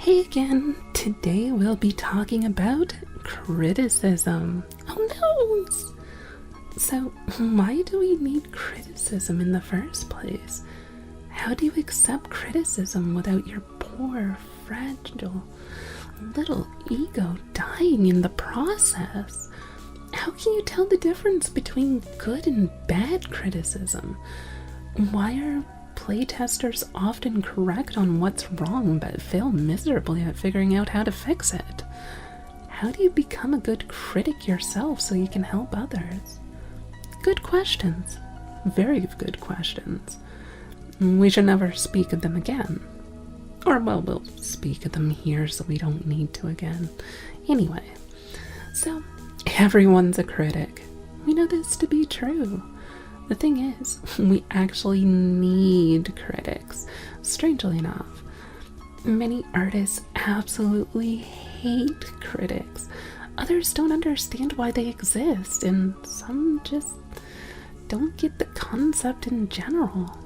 Hey again, today we'll be talking about criticism. Oh no! So, why do we need criticism in the first place? How do you accept criticism without your poor, fragile, little ego dying in the process? How can you tell the difference between good and bad criticism? Why are playtesters often correct on what's wrong but fail miserably at figuring out how to fix it? How do you become a good critic yourself so you can help others? Good questions. Very good questions. We should never speak of them again. Or, well, we'll speak of them here so we don't need to again. Anyway, so everyone's a critic. We know this to be true. The thing is, we actually need critics, strangely enough. Many artists absolutely hate critics. Others don't understand why they exist, and some just don't get the concept in general.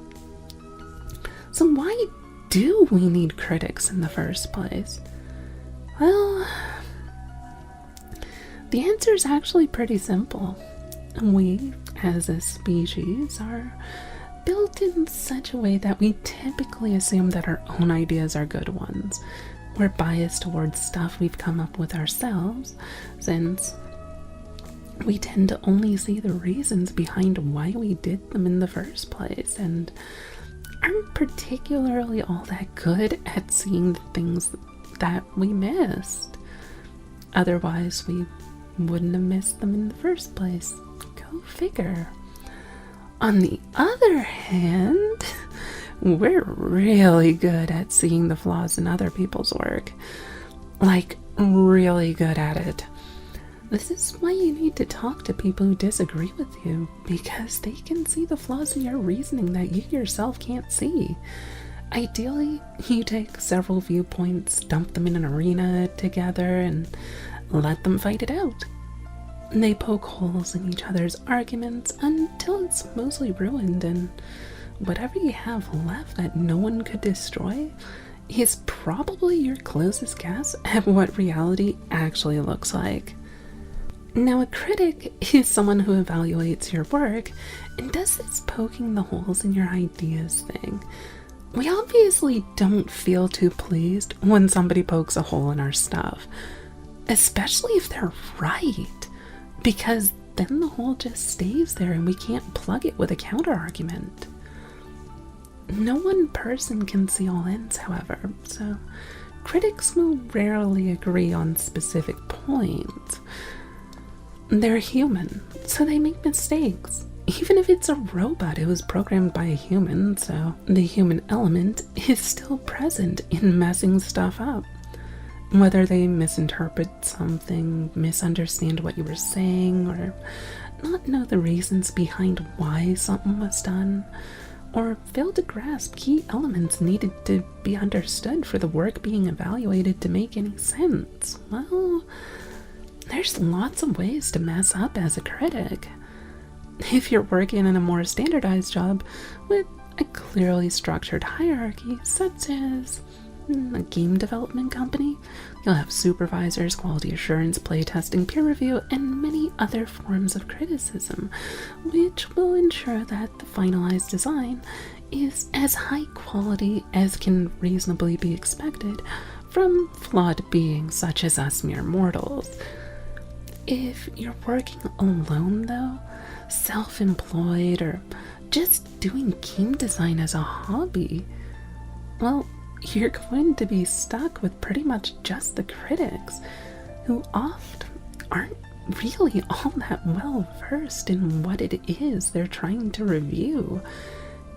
So why do we need critics in the first place? Well, the answer is actually pretty simple. We, as a species, are built in such a way that we typically assume that our own ideas are good ones. We're biased towards stuff we've come up with ourselves, since we tend to only see the reasons behind why we did them in the first place, and aren't particularly all that good at seeing the things that we missed. Otherwise, we wouldn't have missed them in the first place. Go figure. On the other hand, we're really good at seeing the flaws in other people's work. Like, really good at it. This is why you need to talk to people who disagree with you, because they can see the flaws in your reasoning that you yourself can't see. Ideally, you take several viewpoints, dump them in an arena together, and let them fight it out. They poke holes in each other's arguments until it's mostly ruined, and whatever you have left that no one could destroy is probably your closest guess at what reality actually looks like. Now, a critic is someone who evaluates your work and does this poking the holes in your ideas thing. We obviously don't feel too pleased when somebody pokes a hole in our stuff, especially if they're right, because then the hole just stays there and we can't plug it with a counter argument. No one person can see all ends, however, so critics will rarely agree on specific points. They're human, so they make mistakes. Even if it's a robot, it was programmed by a human, so the human element is still present in messing stuff up. Whether they misinterpret something, misunderstand what you were saying, or not know the reasons behind why something was done, or fail to grasp key elements needed to be understood for the work being evaluated to make any sense, well, there's lots of ways to mess up as a critic. If you're working in a more standardized job with a clearly structured hierarchy, such as a game development company, you'll have supervisors, quality assurance, playtesting, peer review, and many other forms of criticism, which will ensure that the finalized design is as high quality as can reasonably be expected from flawed beings such as us mere mortals. If you're working alone though, self-employed, or just doing game design as a hobby, well, you're going to be stuck with pretty much just the critics, who oft aren't really all that well versed in what it is they're trying to review,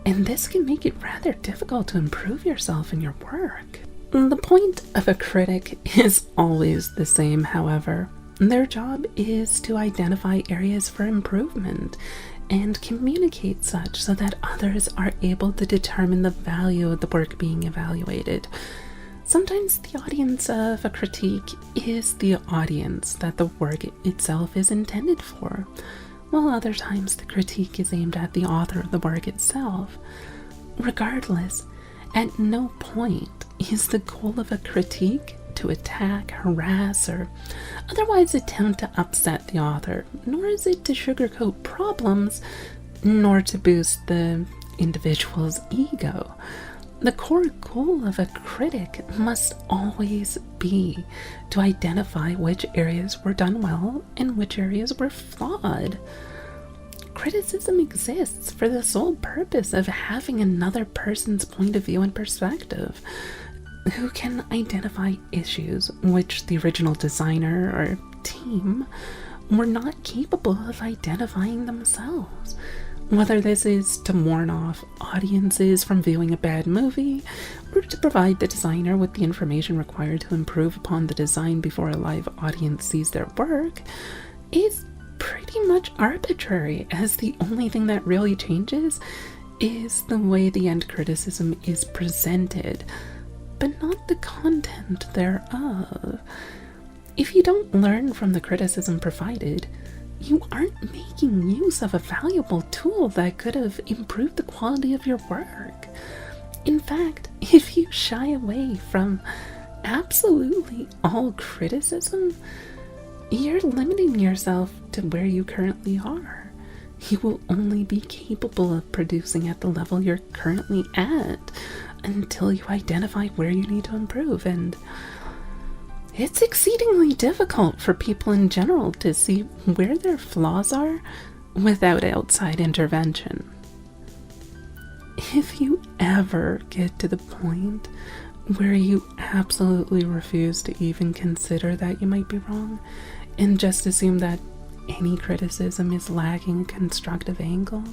and this can make it rather difficult to improve yourself in your work. The point of a critic is always the same, however. Their job is to identify areas for improvement and communicate such so that others are able to determine the value of the work being evaluated. Sometimes the audience of a critique is the audience that the work itself is intended for, while other times the critique is aimed at the author of the work itself. Regardless, At no point is the goal of a critique to attack, harass, or otherwise attempt to upset the author, nor is it to sugarcoat problems, nor to boost the individual's ego. The core goal of a critic must always be to identify which areas were done well and which areas were flawed. Criticism exists for the sole purpose of having another person's point of view and perspective, who can identify issues which the original designer or team were not capable of identifying themselves. Whether this is to warn off audiences from viewing a bad movie, or to provide the designer with the information required to improve upon the design before a live audience sees their work, is pretty much arbitrary, as the only thing that really changes is the way the end criticism is presented, but not the content thereof. If you don't learn from the criticism provided, you aren't making use of a valuable tool that could have improved the quality of your work. In fact, if you shy away from absolutely all criticism, you're limiting yourself to where you currently are. You will only be capable of producing at the level you're currently at until you identify where you need to improve, and it's exceedingly difficult for people in general to see where their flaws are without outside intervention. If you ever get to the point where you absolutely refuse to even consider that you might be wrong, and just assume that any criticism is lacking a constructive angle,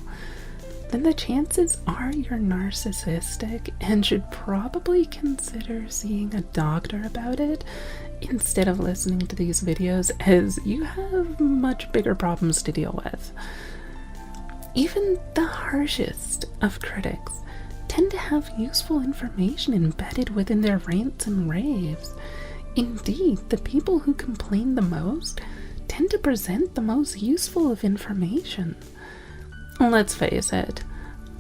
then the chances are you're narcissistic and should probably consider seeing a doctor about it instead of listening to these videos, as you have much bigger problems to deal with. Even the harshest of critics tend to have useful information embedded within their rants and raves. Indeed, the people who complain the most tend to present the most useful of information. Let's face it,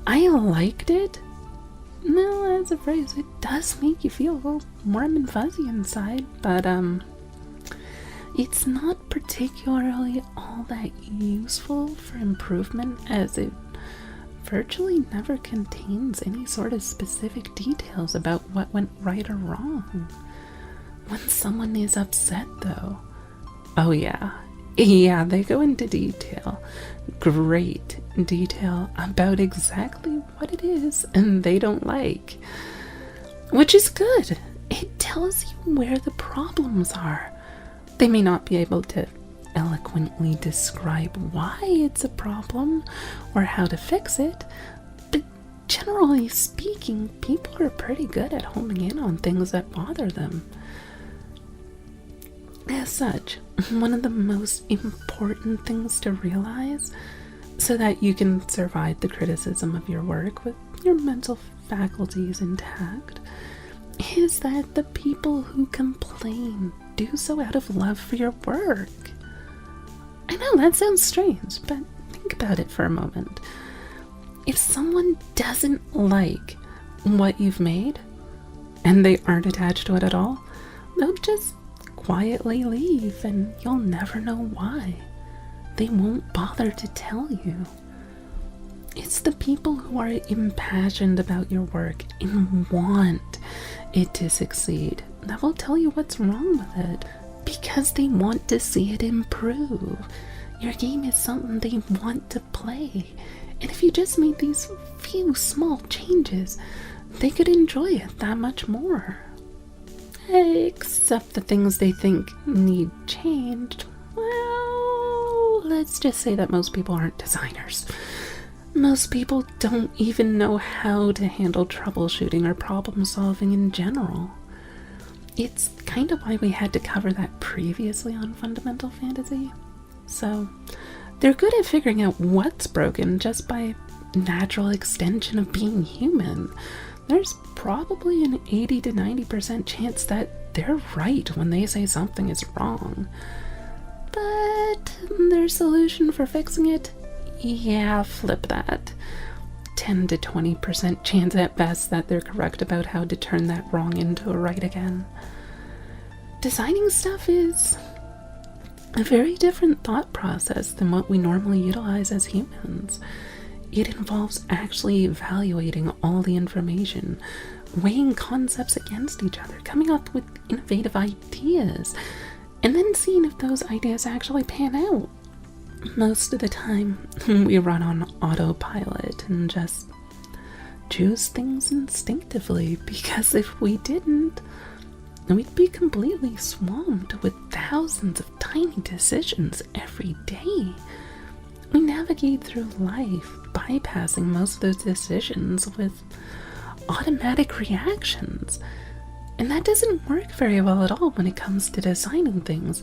I liked it. Well, as a phrase, it does make you feel a little warm and fuzzy inside, but it's not particularly all that useful for improvement, as it virtually never contains any sort of specific details about what went right or wrong. When someone is upset, though, oh yeah, they go into detail, great detail, about exactly what it is and they don't like, which is good. It tells you where the problems are. They may not be able to eloquently describe why it's a problem or how to fix it, but generally speaking, people are pretty good at homing in on things that bother them. As such, one of the most important things to realize, so that you can survive the criticism of your work with your mental faculties intact, is that the people who complain do so out of love for your work. I know that sounds strange, but think about it for a moment. If someone doesn't like what you've made, and they aren't attached to it at all, they'll just quietly leave, and you'll never know why. They won't bother to tell you. It's the people who are impassioned about your work and want it to succeed that will tell you what's wrong with it, because they want to see it improve. Your game is something they want to play, and if you just made these few small changes, they could enjoy it that much more. Except the things they think need changed. Well, let's just say that most people aren't designers. Most people don't even know how to handle troubleshooting or problem solving in general. It's kind of why we had to cover that previously on Fundamental Fantasy. So, they're good at figuring out what's broken just by natural extension of being human. There's probably an 80 to 90% chance that they're right when they say something is wrong. But their solution for fixing it? Yeah, flip that. 10 to 20% chance at best that they're correct about how to turn that wrong into a right again. Designing stuff is a very different thought process than what we normally utilize as humans. It involves actually evaluating all the information, weighing concepts against each other, coming up with innovative ideas, and then seeing if those ideas actually pan out. Most of the time, we run on autopilot and just choose things instinctively, because if we didn't, we'd be completely swamped with thousands of tiny decisions every day. We navigate through life bypassing most of those decisions with automatic reactions. And that doesn't work very well at all when it comes to designing things,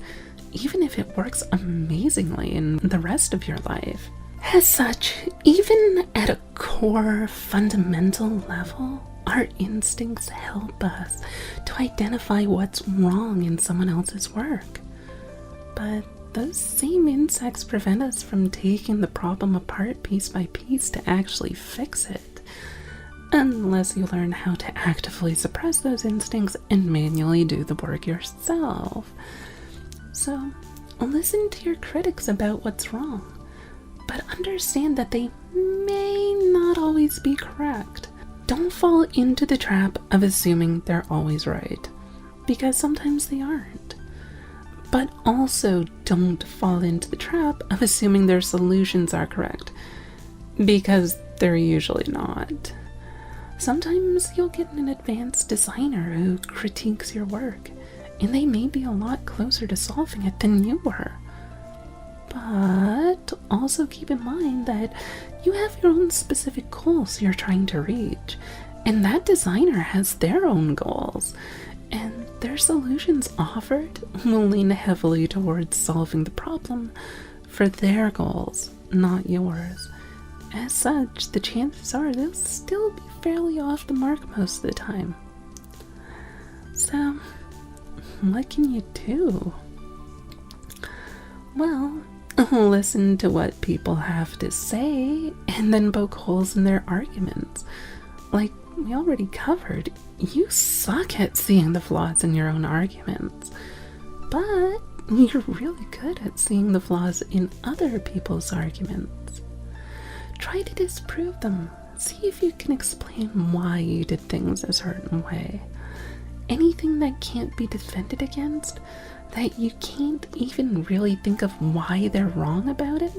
even if it works amazingly in the rest of your life. As such, even at a core fundamental level, our instincts help us to identify what's wrong in someone else's work. But those same instincts prevent us from taking the problem apart piece by piece to actually fix it, unless you learn how to actively suppress those instincts and manually do the work yourself. So, listen to your critics about what's wrong, but understand that they may not always be correct. Don't fall into the trap of assuming they're always right, because sometimes they aren't. But also don't fall into the trap of assuming their solutions are correct, because they're usually not. Sometimes you'll get an advanced designer who critiques your work, and they may be a lot closer to solving it than you were. But also keep in mind that you have your own specific goals you're trying to reach, and that designer has their own goals, and their solutions offered will lean heavily towards solving the problem for their goals, not yours. As such, the chances are they'll still be fairly off the mark most of the time. So, what can you do? Well, listen to what people have to say and then poke holes in their arguments. Like we already covered, you suck at seeing the flaws in your own arguments, but you're really good at seeing the flaws in other people's arguments. Try to disprove them. See if you can explain why you did things a certain way. Anything that can't be defended against, that you can't even really think of why they're wrong about it,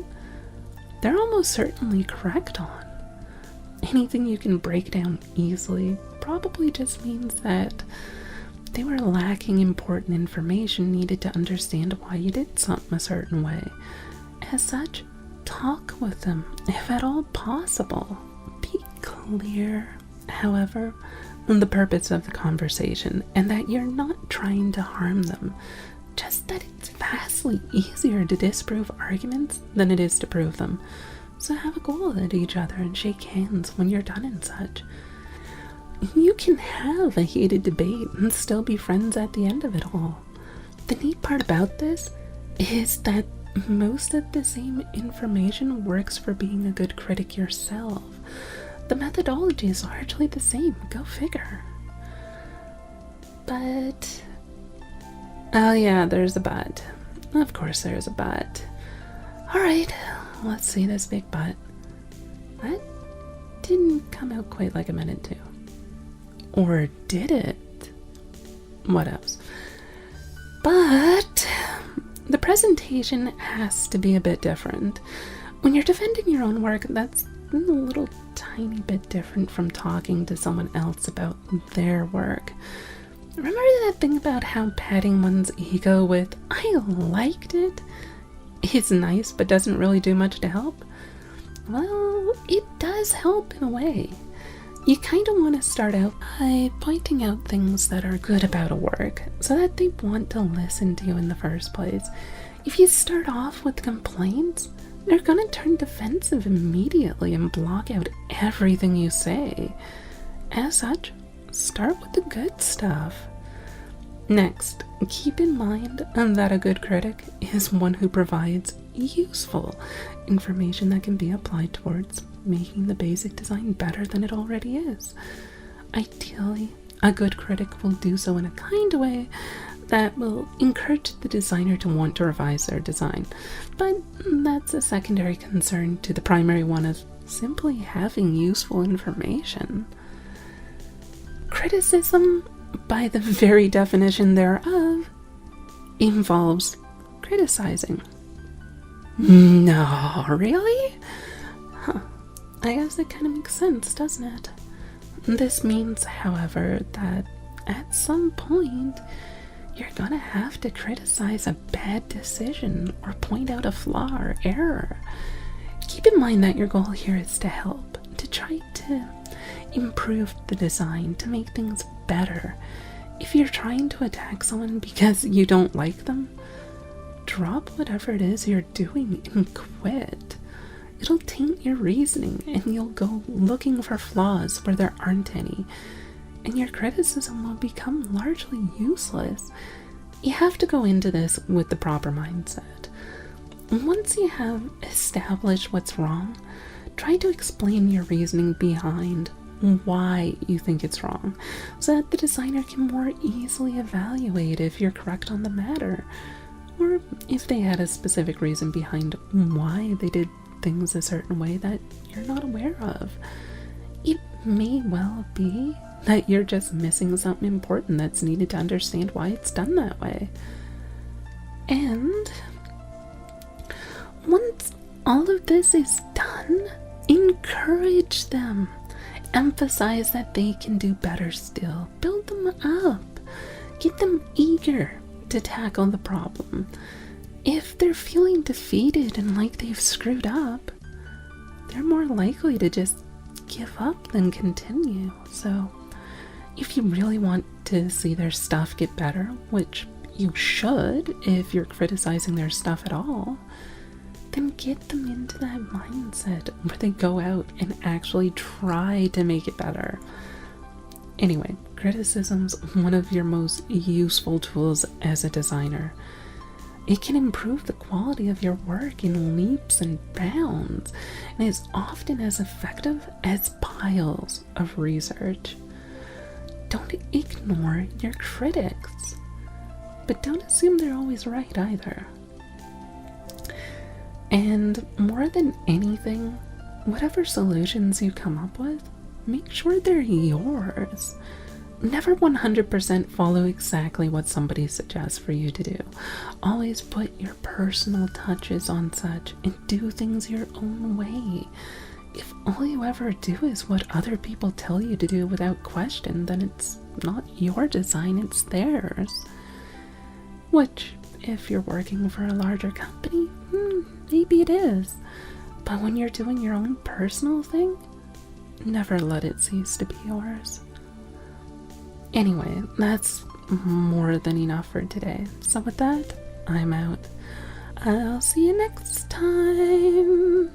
they're almost certainly correct on. Anything you can break down easily probably just means that they were lacking important information needed to understand why you did something a certain way. As such, talk with them, if at all possible. Be clear, however, on the purpose of the conversation, and that you're not trying to harm them. Just that it's vastly easier to disprove arguments than it is to prove them. So have a go at each other and shake hands when you're done and such. You can have a heated debate and still be friends at the end of it all. The neat part about this is that most of the same information works for being a good critic yourself. The methodology is largely the same, go figure. But, oh yeah, there's a but. Of course there's a but. Alright, let's see this big but. That didn't come out quite like I meant it to. Or did it? What else? But the presentation has to be a bit different. When you're defending your own work, that's a little tiny bit different from talking to someone else about their work. Remember that thing about how patting one's ego with "I liked it" is nice but doesn't really do much to help? Well, it does help in a way. You kind of want to start out by pointing out things that are good about a work so that they want to listen to you in the first place. If you start off with complaints, they're going to turn defensive immediately and block out everything you say. As such, start with the good stuff. Next, keep in mind that a good critic is one who provides useful information that can be applied towards making the basic design better than it already is. Ideally, a good critic will do so in a kind way that will encourage the designer to want to revise their design, but that's a secondary concern to the primary one of simply having useful information. Criticism, by the very definition thereof, involves criticizing. No, really? Huh. I guess it kind of makes sense, doesn't it? This means, however, that at some point, you're gonna have to criticize a bad decision or point out a flaw or error. Keep in mind that your goal here is to help, to try to improve the design, to make things better. If you're trying to attack someone because you don't like them, drop whatever it is you're doing and quit. It'll taint your reasoning and you'll go looking for flaws where there aren't any, and your criticism will become largely useless. You have to go into this with the proper mindset. Once you have established what's wrong, try to explain your reasoning behind why you think it's wrong, so that the designer can more easily evaluate if you're correct on the matter, or if they had a specific reason behind why they did things a certain way that you're not aware of. It may well be that you're just missing something important that's needed to understand why it's done that way. And once all of this is done, encourage them. Emphasize that they can do better still. Build them up. Get them eager to tackle the problem. If they're feeling defeated and like they've screwed up, they're more likely to just give up than continue. So if you really want to see their stuff get better, which you should if you're criticizing their stuff at all, then get them into that mindset where they go out and actually try to make it better. Anyway, criticism's one of your most useful tools as a designer. It can improve the quality of your work in leaps and bounds, and is often as effective as piles of research. Don't ignore your critics, but don't assume they're always right either. And more than anything, whatever solutions you come up with, make sure they're yours. Never 100% follow exactly what somebody suggests for you to do. Always put your personal touches on such and do things your own way. If all you ever do is what other people tell you to do without question, then it's not your design, it's theirs. Which, if you're working for a larger company, maybe it is. But when you're doing your own personal thing, never let it cease to be yours. Anyway, that's more than enough for today. So with that, I'm out. I'll see you next time.